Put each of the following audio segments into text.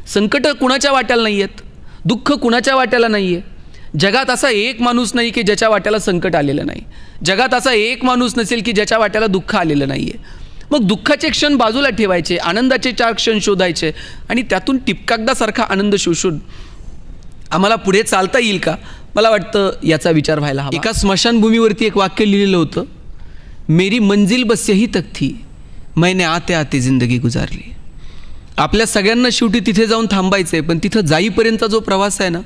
संकटं कुणाच्या वाट्याला नाही आहेत, दुःख कुणाच्या वाट्याला नाही आहे. जगात असा एक माणूस नाही की ज्याच्या वाट्याला संकट आलेलं नाही. जगात असा एक माणूस नसेल की ज्याच्या वाट्याला दुःख आलेलं नाही आहे. मग दुःखाचे क्षण बाजूला ठेवायचे, आनंदाचे 4 क्षण शोधायचे आणि त्यातून टिपकागदासारखा आनंद शोषून आम्हाला पुढे चालता येईल का, मला वाटतं याचा विचार व्हायला हवा. एका स्मशानभूमीवरती एक वाक्य लिहिलेलं होतं, मेरी मंजिल बस यही तक थी, मैंने आते आते जिंदगी गुजारली. आपल्या सगळ्यांना शेवटी तिथे जाऊन थांबायचं आहे, पण तिथं जाईपर्यंतचा जो प्रवास आहे ना,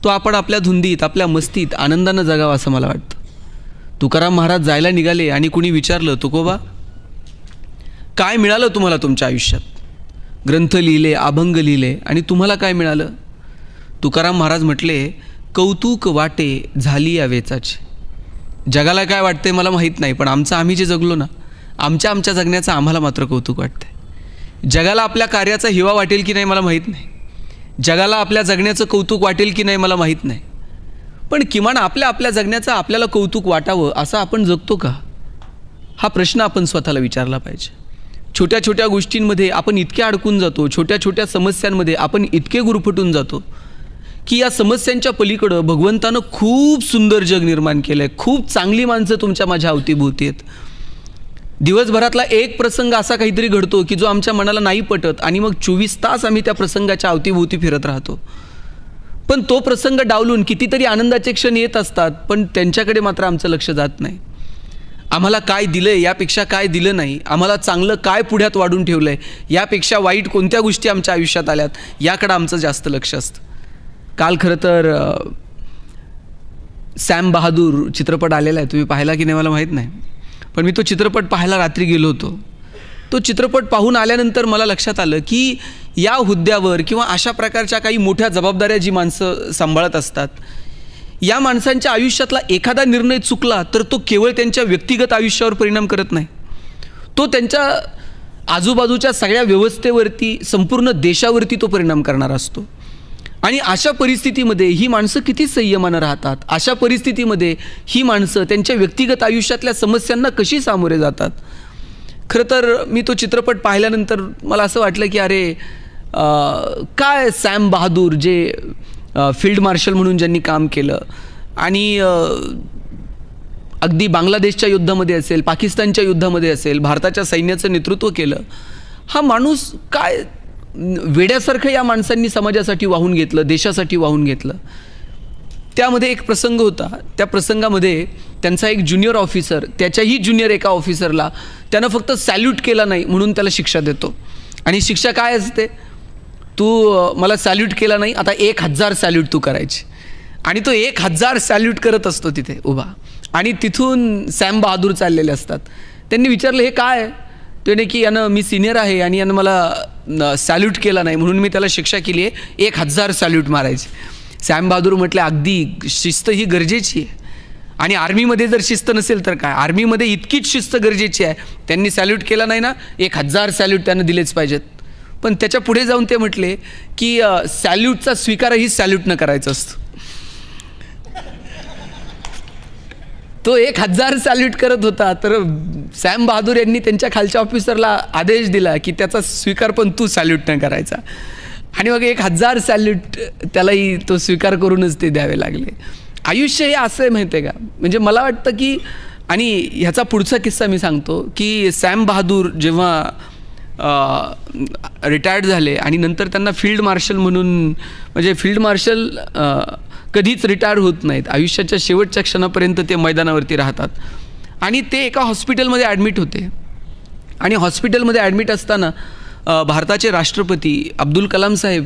तो आपण आपल्या धुंदीत, आपल्या मस्तीत आनंदानं जगावा असं मला वाटतं. तुकाराम महाराज जायला निघाले आणि कुणी विचारलं, तुकोबा काय मिळालं तुम्हाला तुमच्या आयुष्यात? ग्रंथ लिहिले, अभंग लिहिले आणि तुम्हाला काय मिळालं? तुकाराम महाराज म्हटले, कौतुक वाटे झाली या वेचाचे. जगाला काय वाटते मला माहीत नाही, पण आम्ही जे जगलो ना, आमच्या जगण्याचं आम्हाला मात्र कौतुक वाटते. जगाला आपल्या कार्याचा हिवा वाटेल की नाही मला माहीत नाही, जगाला आपल्या जगण्याचं कौतुक वाटेल की नाही मला माहीत नाही, पण किमान आपल्या जगण्याचं आपल्याला कौतुक वाटावं असं आपण जगतो का, हा प्रश्न आपण स्वतःला विचारला पाहिजे. छोट्या छोट्या गोष्टींमध्ये आपण इतके अडकून जातो, छोट्या छोट्या समस्यांमध्ये आपण इतके गुरफटून जातो की या समस्यांच्या पलीकडं भगवंतानं खूप सुंदर जग निर्माण केलं आहे. खूप चांगली माणसं तुमच्या माझ्या अवतीभोवती आहेत. दिवसभरातला एक प्रसंग असा काहीतरी घडतो की जो आमच्या मनाला नाही पटत आणि मग 24 तास आम्ही त्या प्रसंगाच्या अवतीभोवती फिरत राहतो. पण तो प्रसंग डावलून कितीतरी आनंदाचे क्षण येत असतात, पण त्यांच्याकडे मात्र आमचं लक्ष जात नाही. आम्हाला काय दिलं आहे यापेक्षा काय दिलं नाही, आम्हाला चांगलं काय पुढ्यात वाढून ठेवलं आहे यापेक्षा वाईट कोणत्या गोष्टी आमच्या आयुष्यात आल्यात याकडं आमचं जास्त लक्ष असतं. काल खरं तर सॅम बहादूर चित्रपट आलेला आहे, तुम्ही पाहिला की नाही मला माहीत नाही, पण मी तो चित्रपट पाहायला रात्री गेलो होतो. तो चित्रपट पाहून आल्यानंतर मला लक्षात आलं की या हुद्द्यावर किंवा अशा प्रकारच्या काही मोठ्या जबाबदाऱ्या जी माणसं सांभाळत असतात, या माणसांच्या आयुष्यातला एखादा निर्णय चुकला तर तो केवळ त्यांच्या व्यक्तिगत आयुष्यावर परिणाम करत नाही, तो त्यांच्या आजूबाजूच्या सगळ्या व्यवस्थेवरती, संपूर्ण देशावरती तो परिणाम करणारा असतो. आणि अशा परिस्थितीमध्ये ही माणसं किती संयमानं राहतात, अशा परिस्थितीमध्ये ही माणसं त्यांच्या व्यक्तिगत आयुष्यातल्या समस्यांना कशी सामोरे जातात. खरं तर मी तो चित्रपट पाहिल्यानंतर मला असं वाटलं की अरे काय सॅम बहादूर जे फील्ड मार्शल म्हणून ज्यांनी काम केलं आणि अगदी बांगलादेशच्या युद्धामध्ये असेल, पाकिस्तानच्या युद्धामध्ये असेल, भारताच्या सैन्याचं नेतृत्व केलं, हा माणूस काय वेड्यासारखं या माणसांनी समाजासाठी वाहून घेतलं, देशासाठी वाहून घेतलं. त्यामध्ये एक प्रसंग होता, त्या प्रसंगामध्ये त्यांचा एक ज्युनियर ऑफिसर त्याच्याही ज्युनियर एका ऑफिसरला त्यानं फक्त सॅल्यूट केला नाही म्हणून त्याला शिक्षा देतो. आणि शिक्षा काय असते, तू मला सॅल्यूट केला नाही, आता 1000 सॅल्यूट तू करायची. आणि तो 1000 सॅल्यूट करत असतो तिथे उभा आणि तिथून सॅम बहादूर चाललेले असतात. त्यांनी विचारलं हे काय, त्याने की यानं मी सिनियर आहे आणि यानं मला सॅल्यूट केला नाही म्हणून मी त्याला शिक्षा केली आहे 1000 सॅल्यूट मारायची. सॅम बहादूर म्हटले अगदी शिस्त ही गरजेची आहे आणि आर्मीमध्ये जर शिस्त नसेल तर काय, आर्मीमध्ये इतकीच शिस्त गरजेची आहे. त्यांनी सॅल्यूट केला नाही ना, 1000 सॅल्यूट त्यांना दिलेच पाहिजेत. पण त्याच्या पुढे जाऊन ते म्हटले की सॅल्यूटचा स्वीकारही सॅल्यूटनं करायचा असतो. तो 1000 सॅल्यूट करत होता, तर सॅम बहादूर यांनी त्यांच्या खालच्या ऑफिसरला आदेश दिला की त्याचा स्वीकार पण तू सॅल्यूटनं करायचा. आणि मग 1000 सॅल्यूट त्यालाही तो स्वीकार करूनच ते द्यावे लागले. आयुष्य हे असं आहे माहिती आहे का, म्हणजे मला वाटतं की, आणि ह्याचा पुढचा किस्सा मी सांगतो की सॅम बहादूर जेव्हा रिटायर्ड झाले आणि नंतर त्यांना फील्ड मार्शल म्हणून, म्हणजे फील्ड मार्शल कधीच रिटायर होत नाहीत, आयुष्याच्या शेवटच्या क्षणापर्यंत ते मैदानावरती राहतात. आणि ते एका हॉस्पिटलमध्ये ॲडमिट होते आणि हॉस्पिटलमध्ये ॲडमिट असताना भारताचे राष्ट्रपती अब्दुल कलाम साहेब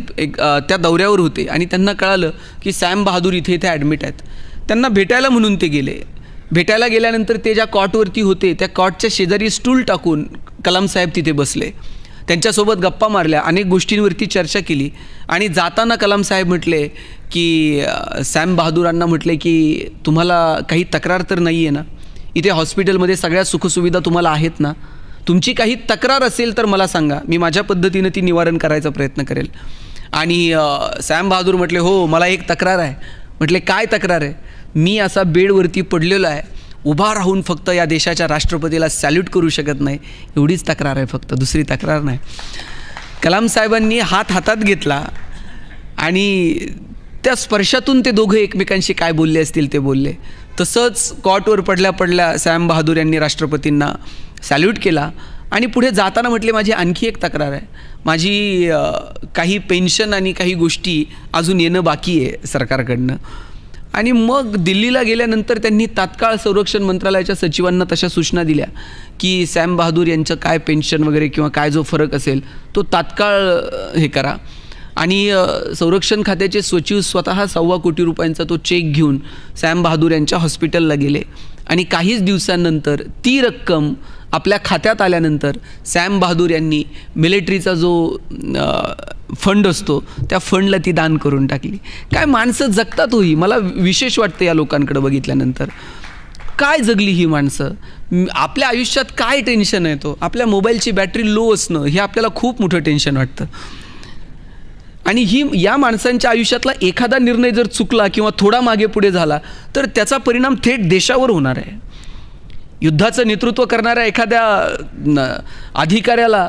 त्या दौऱ्यावर होते आणि त्यांना कळालं की सॅम बहादूर इथे ॲडमिट आहेत. त्यांना भेटायला म्हणून ते गेले. भेटायला गेल्यानंतर ते ज्या कॉटवरती होते त्या कॉटच्या शेजारी स्टूल टाकून कलाम साहेब तिथे बसले, त्यांच्यासोबत गप्पा मारल्या, अनेक गोष्टींवरती चर्चा केली. आणि जाताना कलाम साहेब म्हटले की सॅम बहादूरांना म्हटले की तुम्हाला काही तक्रार तर नाही आहे ना, इथे हॉस्पिटलमध्ये सगळ्या सुखसुविधा तुम्हाला आहेत ना, तुमची काही तक्रार असेल तर मला सांगा, मी माझ्या पद्धतीनं ती निवारण करायचा प्रयत्न करेल. आणि सॅम बहादूर म्हटले हो मला एक तक्रार आहे. म्हटले काय तक्रार आहे? मी असा बेडवरती पडलेलो आहे, उभा राहून फक्त या देशाच्या राष्ट्रपतीला सॅल्यूट करू शकत नाही, एवढीच तक्रार आहे फक्त, दुसरी तक्रार नाही. कलाम साहेबांनी हात हातात घेतला आणि त्या स्पर्शातून ते दोघं एकमेकांशी काय बोलले असतील ते बोलले. तसंच कॉटवर पडल्या पडल्या सॅम बहादूर यांनी राष्ट्रपतींना सॅल्यूट केला आणि पुढे जाताना म्हटले, माझी आणखी एक तक्रार आहे, माझी काही पेन्शन आणि काही गोष्टी अजून येणं बाकी आहे सरकारकडनं. आणि मग दिल्लीला गेल्यानंतर त्यांनी तात्काळ संरक्षण मंत्रालयाच्या सचिवांना तशा सूचना दिल्या की सॅम बहादूर यांचं काय पेन्शन वगैरे किंवा काय जो फरक असेल तो तात्काळ हे करा. आणि संरक्षण खात्याचे सचिव स्वतः 1.25 कोटी रुपयांचा तो चेक घेऊन सॅम बहादूर यांच्या हॉस्पिटलला गेले आणि काहीच दिवसांनंतर ती रक्कम आपल्या खात्यात आल्यानंतर सॅम बहादूर यांनी मिलिटरीचा जो फंड असतो त्या फंडला ती दान करून टाकली. काय माणसं जगतात होई. मला विशेष वाटतं या लोकांकडे बघितल्यानंतर. काय जगली ही माणसं. आपल्या आयुष्यात काय टेन्शन आहे तो. आपल्या मोबाईलची बॅटरी लो असणं हे आपल्याला खूप मोठं टेन्शन वाटतं. आणि या माणसांच्या आयुष्यातला एखादा निर्णय जर चुकला किंवा थोडा मागे पुढे झाला तर त्याचा परिणाम थेट देशावर होणार आहे. युद्धाचं नेतृत्व करणाऱ्या एखाद्या अधिकाऱ्याला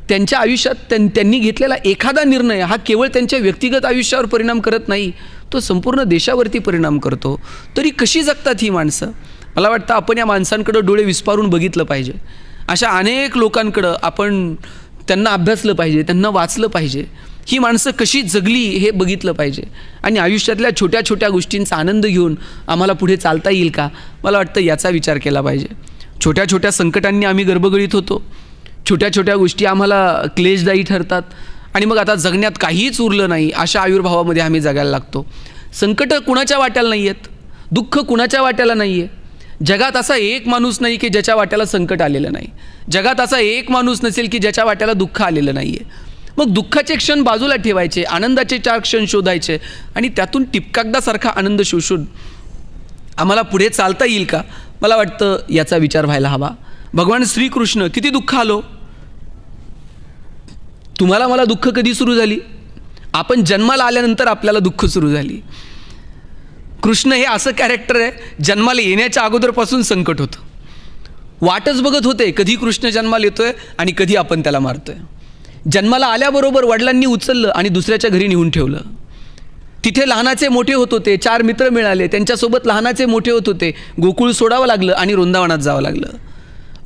त्यांच्या आयुष्यात त्यांनी घेतलेला एखादा निर्णय हा केवळ त्यांच्या व्यक्तिगत आयुष्यावर परिणाम करत नाही, तो संपूर्ण देशावरती परिणाम करतो. तरी कशी जगतात ही माणसं. मला वाटतं आपण या माणसांकडं डोळे विस्पारून बघितलं पाहिजे. अशा अनेक लोकांकडं आपण त्यांना अभ्यासलं पाहिजे, त्यांना वाचलं पाहिजे. ही माणसं कशी जगली हे बघितलं पाहिजे आणि आयुष्यातल्या छोट्या छोट्या गोष्टींचा आनंद घेऊन आम्हाला पुढे चालता येईल का, मला वाटतं याचा विचार केला पाहिजे. छोट्या छोट्या संकटांनी आम्ही गर्भगळीत होतो. छोट्या छोट्या गोष्टी आम्हाला क्लेशदायी ठरतात आणि मग आता जगण्यात काहीच उरलं नाही अशा आयुर्भावामध्ये आम्ही जगायला लागतो. संकटं कुणाच्या वाट्याला नाही आहेत, दुःख कुणाच्या वाट्याला नाही आहे. जगात असा एक माणूस नाही की ज्याच्या वाट्याला संकट आलेलं नाही. जगात असा एक माणूस नसेल की ज्याच्या वाट्याला दुःख आलेलं नाही आहे. मग दुःखाचे क्षण बाजूला ठेवायचे, आनंदाचे 4 क्षण शोधायचे आणि त्यातून टिपकागदासारखा आनंद शोषून आम्हाला पुढे चालता येईल का, मला वाटतं याचा विचार व्हायला हवा. भगवान श्रीकृष्ण किती दुःख आलो. तुम्हाला मला दुःख कधी सुरू झाली. आपण जन्माला आल्यानंतर आपल्याला दुःख सुरू झाली. कृष्ण हे असं कॅरेक्टर आहे, जन्माला येण्याच्या अगोदरपासून संकट होतं. वाटच बघत होते कधी कृष्ण जन्माला येतोय आणि कधी आपण त्याला मारतोय. जन्माला आल्याबरोबर वडिलांनी उचललं आणि दुसऱ्याच्या घरी नेऊन ठेवलं. तिथे लहानाचे मोठे होत होते, 4 मित्र मिळाले, त्यांच्यासोबत लहानाचे मोठे होत होते. गोकुळ सोडावं लागलं आणि वृंदावनात जावं लागलं.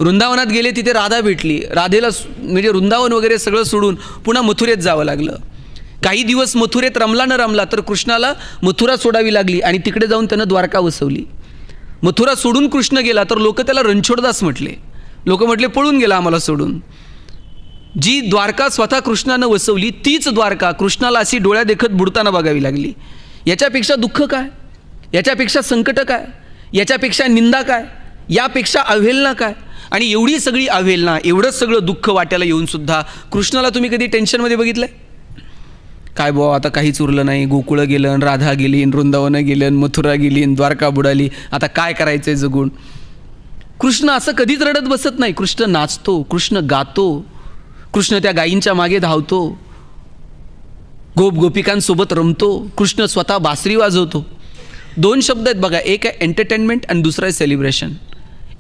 वृंदावनात गेले, तिथे राधा भेटली. राधेला म्हणजे वृंदावन वगैरे सगळं सोडून पुन्हा मथुरेत जावं लागलं. काही दिवस मथुरेत रमला न रमला तर कृष्णाला मथुरा सोडावी लागली आणि तिकडे जाऊन त्यानं द्वारका वसवली. मथुरा सोडून कृष्ण गेला तर लोक त्याला रणछोडदास म्हटले. लोक म्हटले पळून गेला आम्हाला सोडून. जी द्वारका स्वतः कृष्णानं वसवली तीच द्वारका कृष्णाला अशी डोळ्या देखत बुडताना बघावी लागली. याच्यापेक्षा दुःख काय, याच्यापेक्षा संकट काय, याच्यापेक्षा निंदा काय, यापेक्षा अवहेलना काय. आणि एवढी सगळी अवहेलना, एवढंच सगळं दुःख वाट्याला येऊन सुद्धा कृष्णाला तुम्ही कधी टेन्शनमध्ये बघितलंय काय. बुवा आता काहीच उरलं नाही, गोकुळं गेलं, राधा गेली, वृंदावनं गेलं, मथुरा गेली, द्वारका बुडाली, आता काय करायचंय जगून. कृष्ण असं कधीच रडत बसत नाही. कृष्ण नाचतो, कृष्ण गातो, कृष्ण त्या गायींच्या मागे धावतो, गोपिकांसोबत रमतो, कृष्ण स्वतः बासरी वाजवतो. 2 शब्द आहेत बघा, एक आहे एंटरटेनमेंट आणि दुसरं आहे सेलिब्रेशन.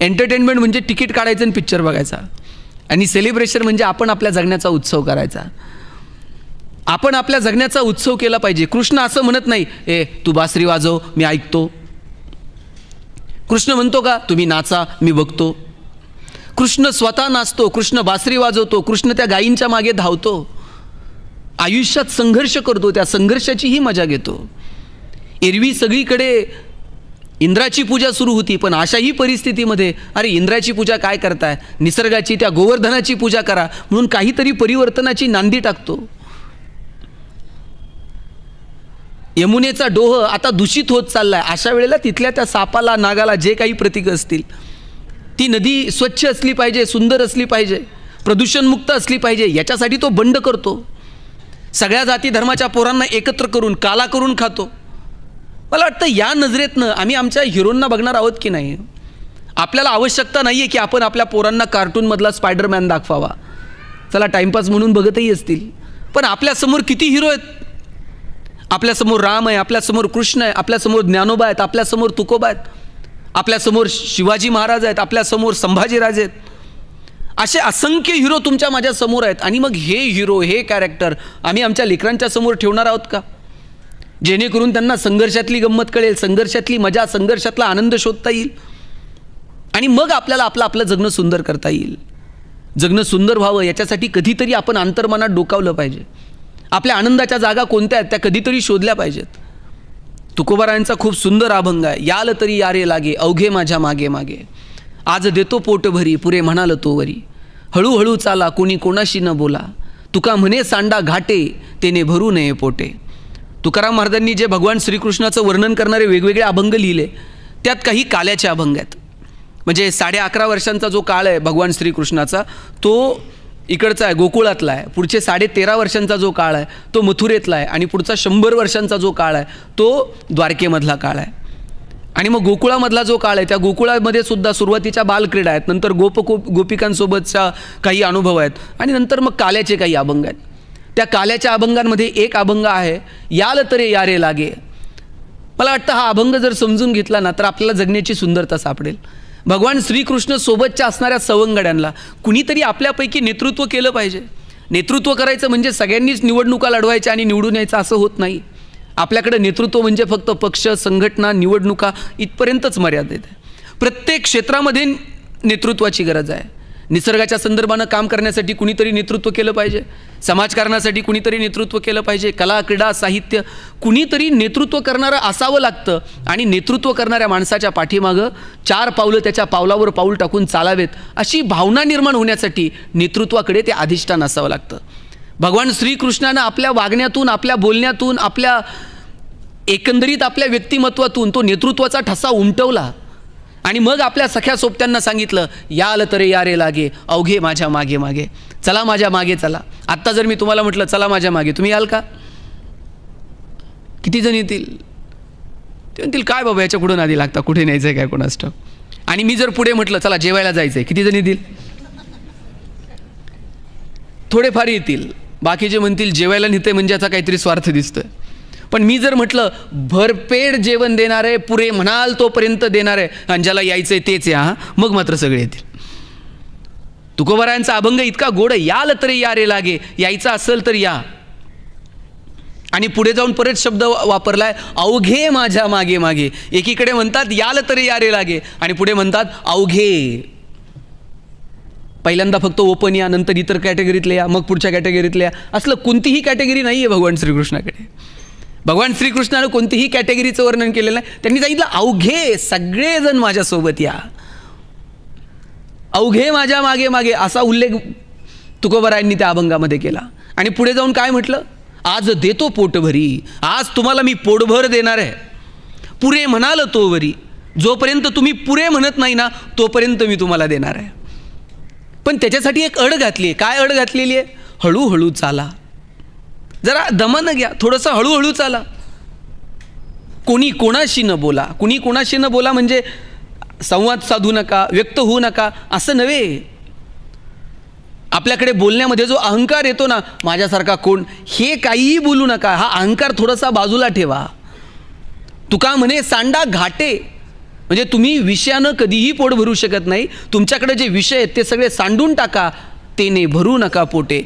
एंटरटेनमेंट म्हणजे तिकीट काढायचं आणि पिक्चर बघायचा, आणि सेलिब्रेशन म्हणजे आपण आपल्या जगण्याचा उत्सव करायचा. आपण आपल्या जगण्याचा उत्सव केला पाहिजे. कृष्ण असं म्हणत नाही तू बासरी वाजव मी ऐकतो. कृष्ण म्हणतो का तुम्ही नाचा मी बघतो. कृष्ण स्वतः नाचतो, कृष्ण बासरी वाजवतो, कृष्ण त्या गायींच्या मागे धावतो, आयुष्यात संघर्ष करतो, त्या संघर्षाचीही मजा घेतो. एरवी सगळीकडे इंद्राची पूजा सुरू होती, पण अशाही परिस्थितीमध्ये अरे इंद्राची पूजा काय करताय, निसर्गाची त्या गोवर्धनाची पूजा करा म्हणून काहीतरी परिवर्तनाची नांदी टाकतो. यमुनेचा डोह आता दूषित होत चाललाय. अशा वेळेला तिथल्या त्या सापाला नागाला जे काही प्रतीक असतील, ती नदी स्वच्छ असली पाहिजे, सुंदर असली पाहिजे, प्रदूषणमुक्त असली पाहिजे, याच्यासाठी तो बंड करतो. सगळ्या जाती धर्माच्या पोरांना एकत्र करून काला करून खातो. मला वाटतं या नजरेतनं आम्ही आमच्या हिरोंना बघणार आहोत की नाही. आपल्याला आवश्यकता नाही आहे की आपण आपल्या पोरांना कार्टूनमधला स्पायडरमॅन दाखवावा. चला टाईमपास म्हणून बघतही असतील, पण आपल्यासमोर किती हिरो आहेत. आपल्यासमोर राम आहे, आपल्यासमोर कृष्ण आहे, आपल्यासमोर ज्ञानोबा आहेत, आपल्यासमोर तुकोबा आहेत, आपल्यासमोर शिवाजी महाराज आहेत, आपल्यासमोर संभाजीराजे आहेत. असे असंख्य हिरो तुमच्या माझ्या समोर आहेत. आणि मग हे हिरो, हे कॅरेक्टर आम्ही आमच्या लेकरांच्या समोर ठेवणार आहोत का? जेणेकरून त्यांना संघर्षातली गंमत कळेल, संघर्षातली मजा, संघर्षातला आनंद शोधता येईल आणि मग आपल्याला आपलं जगणं सुंदर करता येईल. जगणं सुंदर व्हावं याच्यासाठी कधीतरी आपण अंतर्मनात डोकावलं पाहिजे. आपल्या आनंदाच्या जागा कोणत्या आहेत त्या कधीतरी शोधल्या पाहिजेत. तुकोबारायांचा खूप सुंदर अभंग आहे. याल तरी यारे लागे अवघे माझ्या मागे मागे, आज देतो पोट भरी पुरे म्हणाल तो वरी, हळूहळू चाला कोणी कोणाशी न बोला, तुका म्हणे सांडा घाटे तेने भरू नये पोटे. तुकाराम महाराजांनी जे भगवान श्रीकृष्णाचं वर्णन करणारे वेगवेगळे अभंग लिहिले त्यात काही काल्याचे अभंग आहेत. म्हणजे 11.5 वर्षांचा जो काळ आहे भगवान श्रीकृष्णाचा तो इकडचा आहे, गोकुळातला आहे. पुढचे 13.5 वर्षांचा जो काळ आहे तो मथुरेतला आहे आणि पुढचा 100 वर्षांचा जो काळ आहे तो द्वारकेमधला काळ आहे. आणि मग गोकुळामधला जो काळ आहे त्या गोकुळामध्ये सुद्धा सुरुवातीच्या बालक्रीडा आहेत, नंतर गोपिकांसोबतच्या काही अनुभव आहेत आणि नंतर मग काल्याचे काही अभंग आहेत. त्या काल्याच्या अभंगांमध्ये एक अभंग आहे याल तरे यारे लागे. मला वाटतं हा अभंग जर समजून घेतला ना तर आपल्याला जगण्याची सुंदरता सापडेल. भगवान श्रीकृष्ण सोबतच्या असणाऱ्या सवंगड्यांना कुणीतरी आपल्यापैकी नेतृत्व केलं पाहिजे. नेतृत्व करायचं म्हणजे सगळ्यांनीच निवडणुका लढवायच्या आणि निवडून यायचं असं होत नाही. आपल्याकडे नेतृत्व म्हणजे फक्त पक्ष, संघटना, निवडणुका इथपर्यंतच मर्यादित आहे. प्रत्येक क्षेत्रामध्ये नेतृत्वाची गरज आहे. निसर्गाच्या संदर्भानं काम करण्यासाठी कुणीतरी नेतृत्व केलं पाहिजे, समाजकारणासाठी कुणीतरी नेतृत्व केलं पाहिजे, कला, क्रीडा, साहित्य कुणीतरी नेतृत्व करणारं असावं लागतं. आणि नेतृत्व करणाऱ्या माणसाच्या पाठीमागं 4 पावलं त्याच्या पावलावर पाऊल टाकून चालावेत अशी भावना निर्माण होण्यासाठी नेतृत्वाकडे ते अधिष्ठान असावं लागतं. भगवान श्रीकृष्णानं आपल्या वागण्यातून, आपल्या बोलण्यातून, आपल्या एकंदरीत आपल्या व्यक्तिमत्वातून तो नेतृत्वाचा ठसा उमटवला आणि मग आपल्या सख्या सोबत्यांना सांगितलं याल तरे यारे लागे अवघे माझ्या मागे मागे, चला माझ्या मागे चला. आत्ता जर मी तुम्हाला म्हटलं चला माझ्या मागे, तुम्ही याल का? किती जण येतील? ते म्हणतील काय बाबा याच्या पुढे नादी लागता, कुठे न्यायचं आहे काय कोणास ठाऊक. आणि मी जर पुढे म्हटलं चला जेवायला जायचं आहे, किती जण येतील? थोडेफार येतील. बाकीचे म्हणतील जेवायला नेते म्हणजे याचा काहीतरी स्वार्थ दिसतोय. पण मी जर म्हटलं भरपेट जेवण देणार आहे, पुरे म्हणाल तोपर्यंत देणार आहे आणि ज्याला यायचं आहे तेच या, मग मात्र सगळे येतील. तुकोबारायांचा अभंग इतका गोड आहे, याल तरी यारे लागे, यायचं असेल तर या. आणि पुढे जाऊन परत शब्द वापरलाय अवघे माझ्या मागे मागे. एकीकडे म्हणतात याल तरी यारे लागे आणि पुढे म्हणतात अवघे. पहिल्यांदा फक्त ओपन या, नंतर इतर कॅटेगरीतले या, मग पुढच्या कॅटेगरीतले या. असलं कोणतीही कॅटेगरी नाही आहे भगवान श्रीकृष्णाकडे. भगवान श्रीकृष्णानं कोणतीही कॅटेगरीचं वर्णन केलेलं नाही. त्यांनी सांगितलं अवघे सगळेजण माझ्यासोबत या, अवघे माझ्या मागे मागे असा उल्लेख तुकोबारायांनी त्या अभंगामध्ये केला. आणि पुढे जाऊन काय म्हटलं, आज देतो पोटभरी, आज तुम्हाला मी पोटभर देणार आहे, पुरे म्हणाल तो वरी, जोपर्यंत तुम्ही पुरे म्हणत नाही ना तोपर्यंत मी तुम्हाला देणार आहे. पण त्याच्यासाठी एक अड घातली आहे. काय अड घातलेली आहे? हळूहळू चाला, जरा दमानं घ्या, थोडंसं हळूहळू चाला. कोणी कोणाशी न बोला. कुणी कोणाशी न बोला म्हणजे संवाद साधू नका, व्यक्त होऊ नका असं नव्हे. आपल्याकडे बोलण्यामध्ये जो अहंकार येतो ना, माझ्यासारखा कोण, हे काहीही बोलू नका. हा अहंकार थोडासा बाजूला ठेवा. तुका म्हणे सांडा घाटे, म्हणजे तुम्ही विषयानं कधीही पोट भरू शकत नाही. तुमच्याकडे जे विषय आहेत ते सगळे सांडून टाका, तेने भरू नका पोटे.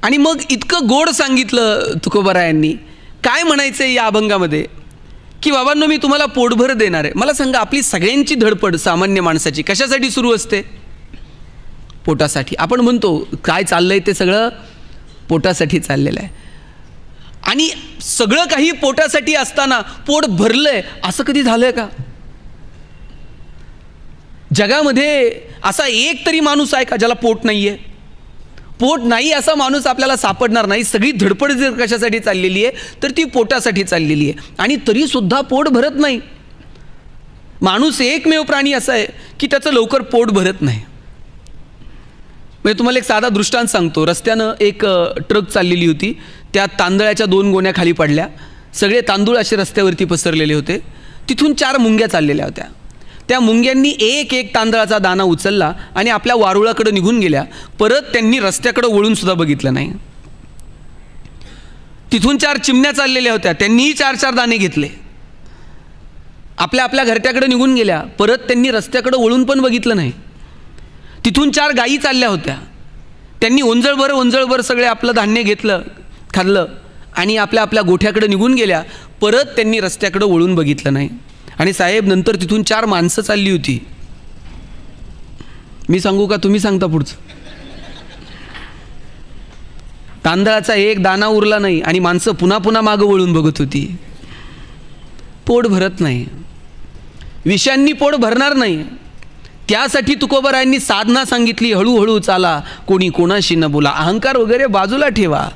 आणि मग इतकं गोड सांगितलं तुकोबारायांनी. काय म्हणायचं आहे या अभंगामध्ये की बाबांनो मी तुम्हाला पोटभर देणार आहे. मला सांगा, आपली सगळ्यांची धडपड सामान्य माणसाची कशासाठी सुरू असते? पोटासाठी. आपण म्हणतो काय चाललंय ते सगळं पोटासाठी चाललेलं आहे. आणि सगळं काही पोटासाठी असताना पोट भरलंय असं कधी झालंय का? जगामध्ये असा एक तरी माणूस आहे का ज्याला पोट नाही आहे? पोट नाही असा माणूस आपल्याला सापडणार नाही. सगळी धडपड जर कशासाठी चाललेली आहे तर ती पोटासाठी चाललेली आहे. आणि तरीसुद्धा पोट भरत नाही. माणूस एकमेव प्राणी असा आहे की त्याचं लवकर पोट भरत नाही. म्हणजे तुम्हाला एक साधा दृष्टांत सांगतो. रस्त्यानं एक ट्रक चाललेली होती. त्या तांदळाच्या 2 गोण्या खाली पडल्या. सगळे तांदूळ असे रस्त्यावरती पसरलेले होते. तिथून 4 मुंग्या चाललेल्या होत्या. त्या मुंग्यांनी एक एक तांदळाचा दाणा उचलला आणि आपल्या वारुळाकडे निघून गेल्या. परत त्यांनी रस्त्याकडे वळून सुद्धा बघितलं नाही. तिथून 4 चिमण्या चाललेल्या होत्या. त्यांनीही 4-4 दाणे घेतले. आपल्या आपल्या घरट्याकडे निघून गेल्या. परत त्यांनी रस्त्याकडे वळून पण बघितलं नाही. तिथून 4 गायी चालल्या होत्या. त्यांनी ओंजळभर सगळे आपलं धान्य घेतलं, खाल्लं आणि आपल्या आपल्या गोठ्याकडे निघून गेल्या. परत त्यांनी रस्त्याकडे वळून बघितलं नाही. आणि साहेब, नंतर तिथून 4 माणसं चालली होती. मी सांगू का तुम्ही सांगता पुढचं? तांदळाचा एक दाना उरला नाही आणि माणसं पुन्हा पुन्हा मागं वळून बघत होती. पोट भरत नाही, विषयांनी पोट भरणार नाही. त्यासाठी तुकोबारायांनी साधना सांगितली, हळूहळू चाला, कोणी कोणाशी न बोला, अहंकार वगैरे बाजूला ठेवा,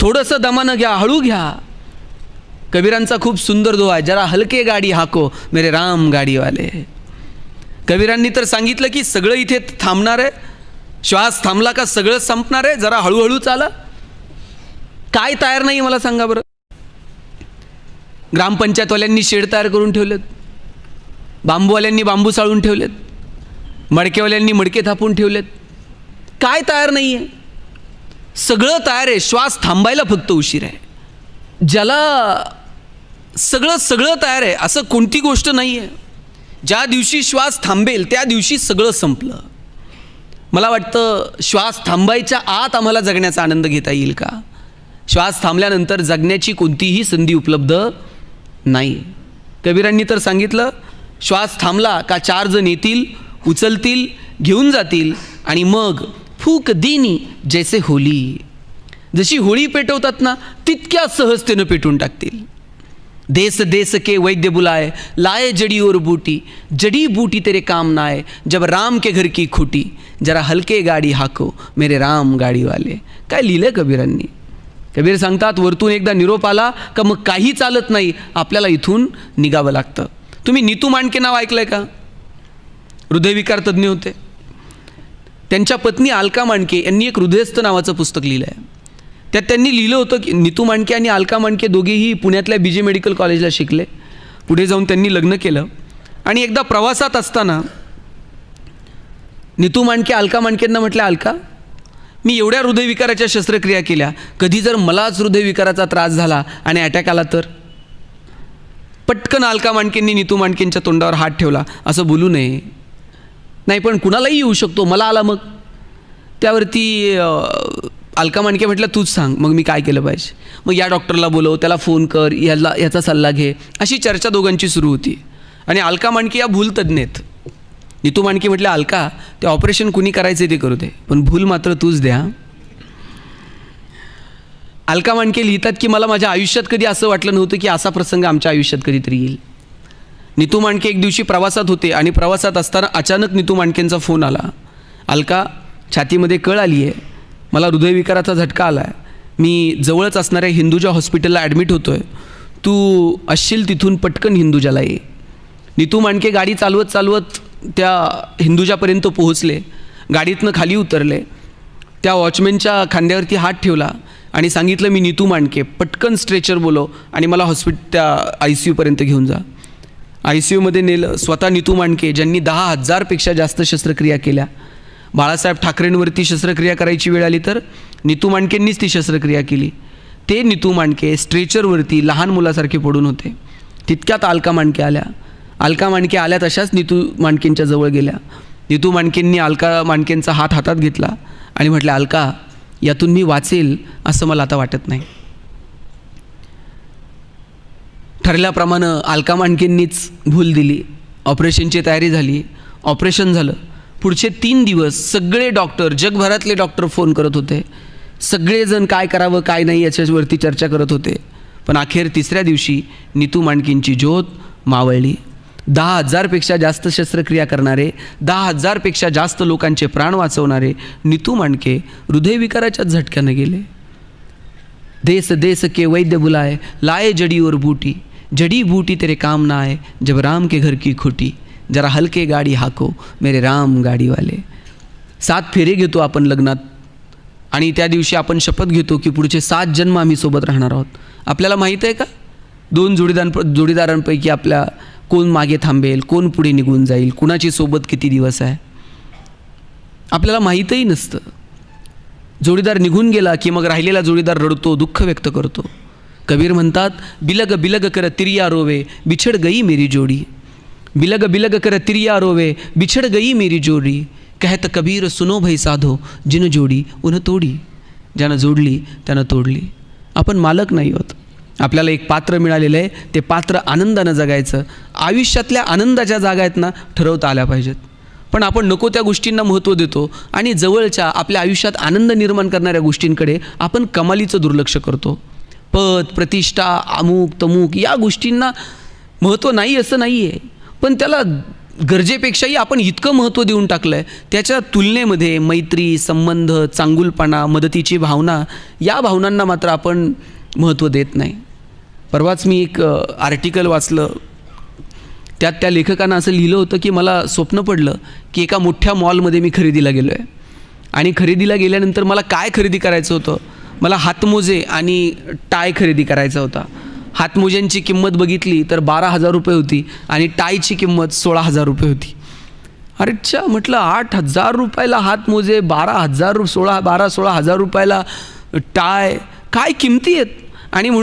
थोडंसं दमानं घ्या, हळू घ्या. कबीरांचा खूप सुंदर दोहा आहे, जरा हलके गाडी हाको मेरे राम गाडीवाले. कबीरांनी तर सांगितलं की सगळं इथे थांबणार आहे, श्वास थांबला का सगळं संपणार आहे, जरा हळूहळू चाला. काय तयार नाही मला सांगा बरं? ग्रामपंचायतवाल्यांनी शेड तयार करून ठेवलेत, बांबूवाल्यांनी बांबू साळून ठेवलेत, मडकेवाल्यांनी मडके थापून ठेवलेत. काय तयार नाही आहे? सगळं तयार आहे, श्वास थांबायला फक्त उशीर आहे. ज्याला सगळं तयार आहे असं कोणती गोष्ट नाही आहे. ज्या दिवशी श्वास थांबेल त्या दिवशी सगळं संपलं. मला वाटतं श्वास थांबायच्या आत आम्हाला जगण्याचा आनंद घेता येईल का? श्वास थांबल्यानंतर जगण्याची कोणतीही संधी उपलब्ध नाही. कबीरांनी तर सांगितलं, श्वास थांबला का 4 जण येतील, उचलतील, घेऊन जातील आणि मग फूक दिनी जैसे होली, जशी होळी पेटवतात ना तितक्या सहजतेनं पेटून टाकतील. देश देश के वैद्य बुलाए लाए जड़ी और बूटी, जड़ी बूटी तेरे काम ना आए जब राम के घर की खुटी, जरा हलके गाडी हाको मेरे राम गाडीवाले. काय लिहिलं कबीरांनी? कबीर सांगतात, वरतून एकदा निरोप आला का मग काही चालत नाही, आपल्याला इथून निघावं लागतं. तुम्ही नीतू मांडके नाव ऐकलंय का? हृदयविकार तज्ज्ञ होते. त्यांच्या पत्नी अलका मांडके यांनी एक हृदयस्थ नावाचं पुस्तक लिहिलं आहे. त्यात त्यांनी लिहिलं होतं की नीतू मांडके आणि अलका मांडके दोघेही पुण्यातल्या BJ मेडिकल कॉलेजला शिकले. पुढे जाऊन त्यांनी लग्न केलं आणि एकदा प्रवासात असताना नीतू मांडके अलका मांडकेंना म्हटलं, अलका, मी एवढ्या हृदयविकाराच्या शस्त्रक्रिया केल्या, कधी जर मलाच हृदयविकाराचा त्रास झाला आणि अटॅक आला तर? पटकन अलका मांडकेंनी नीतू मांडकेंच्या तोंडावर हात ठेवला, असं बोलू नये. नाही पण कुणालाही येऊ शकतो, मला आला मग. त्यावरती अलका मांडके म्हटलं, तूच सांग मग मी काय केलं पाहिजे. मग या डॉक्टरला बोलव, त्याला फोन कर, याचा सल्ला घे, अशी चर्चा दोघांची सुरू होती. आणि अलका मांडके या भूल तज्ज्ञ आहेत. नीतू मांडके म्हटलं, अलका, ते ऑपरेशन कुणी करायचे ते करू दे, पण भूल मात्र तूच द्या. अलका मांडके लिहितात की मला माझ्या आयुष्यात कधी असं वाटलं नव्हतं की असा प्रसंग आमच्या आयुष्यात कधीतरी येईल. नीतू मांडके एक दिवशी प्रवासात होते आणि प्रवासात असताना अचानक नीतू मांडकेंचा फोन आला, अलका, छातीमध्ये कळ आली आहे, मला हृदयविकाराचा झटका आला आहे, मी जवळच असणाऱ्या हिंदुजा हॉस्पिटलला ॲडमिट होतो आहे, तू असशील तिथून पटकन हिंदुजाला ये. नीतू मांडके गाडी चालवत चालवत त्या हिंदुजापर्यंत पोहोचले, गाडीतनं खाली उतरले, त्या वॉचमॅनच्या खांद्यावरती हात ठेवला आणि सांगितलं, मी नीतू मांडके, पटकन स्ट्रेचर बोलव आणि मला त्या ICUपर्यंत घेऊन जा. ICUमध्ये नेलं. स्वतः नीतू मांडके, ज्यांनी 10,000पेक्षा जास्त शस्त्रक्रिया केल्या. बाळासाहेब ठाकरेंवरती शस्त्रक्रिया करायची वेळ आली तर नीतू मांडकेंनीच ती शस्त्रक्रिया केली. ते नीतू मांडके स्ट्रेचरवरती लहान मुलासारखे पडून होते. तितक्यात अलका मांडके आल्या. अलका मांडके आल्या तशाच नीतू मांडकेंच्या जवळ गेल्या. नीतू मांडकेंनी अलका मांडकेंचा हात हातात घेतला आणि म्हटलं, अलका, यातून मी वाचेल असं मला आता वाटत नाही. ठरल्याप्रमाणे अलका मांडकेंनीच भूल दिली. ऑपरेशनची तयारी झाली. ऑपरेशन झालं. पुढचे 3 दिवस सगळे डॉक्टर, जगभरातले डॉक्टर फोन करत होते. सगळेजण काय करावं काय नाही याच्यावरती चर्चा करत होते. पण अखेर 3ऱ्या दिवशी नीतू मांडकेंची ज्योत मावळली. 10,000पेक्षा जास्त शस्त्रक्रिया करणारे, 10,000पेक्षा जास्त लोकांचे प्राण वाचवणारे नीतू मांडके हृदयविकाराच्या झटक्यानं गेले. देश देश के वैद्य बुलाए लाए जड़ी और बूटी, जड़ी बूटी तेरे काम ना आए जब राम के घर की खुटी, जरा हलके गाडी हाको मेरे राम गाडीवाले. 7 फेरे घेतो आपण लग्नात आणि त्या दिवशी आपण शपथ घेतो की पुढचे 7 जन्म आम्ही सोबत राहणार आहोत. आपल्याला माहीत आहे का 2 जोडीदारांपैकी आपल्या कोण मागे थांबेल, कोण पुढे निघून जाईल, कुणाची सोबत किती दिवस आहे, आपल्याला माहीतही नसतं. जोडीदार निघून गेला की मग राहिलेला जोडीदार रडतो, दुःख व्यक्त करतो. कबीर म्हणतात, बिलग बिलग कर तिरिया रोवे बिछड़ गई मेरी जोड़ी, बिलग बिलग कर तिरिया रोवे बिछड़ गई मेरी जोड़ी, कहत कबीर सुनो भई साधो, जिन जोडी उन तोडी. ज्यानं जोडली त्यानं तोडली. आपण मालक नाही होत. आपल्याला एक पात्र मिळालेलं आहे, ते पात्र आनंदानं जगायचं. आयुष्यातल्या आनंदाच्या जागा आहेत ना, ठरवता आल्या पाहिजेत. पण आपण नको त्या गोष्टींना महत्त्व देतो आणि जवळच्या आपल्या आयुष्यात आनंद निर्माण करणाऱ्या गोष्टींकडे आपण कमालीचं दुर्लक्ष करतो. पद, प्रतिष्ठा, अमुक तमुक या गोष्टींना महत्त्व नाही असं नाही आहे, पण त्याला गरजेपेक्षाही आपण इतकं महत्त्व देऊन टाकलं आहे. त्याच्या तुलनेमध्ये मैत्री, संबंध, चांगुलपणा, मदतीची भावना या भावनांना मात्र आपण महत्त्व देत नाही. परवाच मी एक आर्टिकल वाचलं. त्यात त्या लेखकानं असं लिहिलं होतं की मला स्वप्न पडलं की एका मोठ्या मॉलमध्ये मी खरेदीला गेलो आहे आणि खरेदीला गेल्यानंतर मला काय खरेदी करायचं होतं, मला हातमोजे आणि टाय खरेदी करायचा होता. हातमोज्यांची किंमत बघितली तर 12,000 रुपये होती आणि टायची किंमत 16,000 रुपये होती. अरे च्छा, म्हटलं 8,000 रुपयाला हातमोजे, 12,000 16,000 रुपयाला टाय, काय किमती आहेत. आणि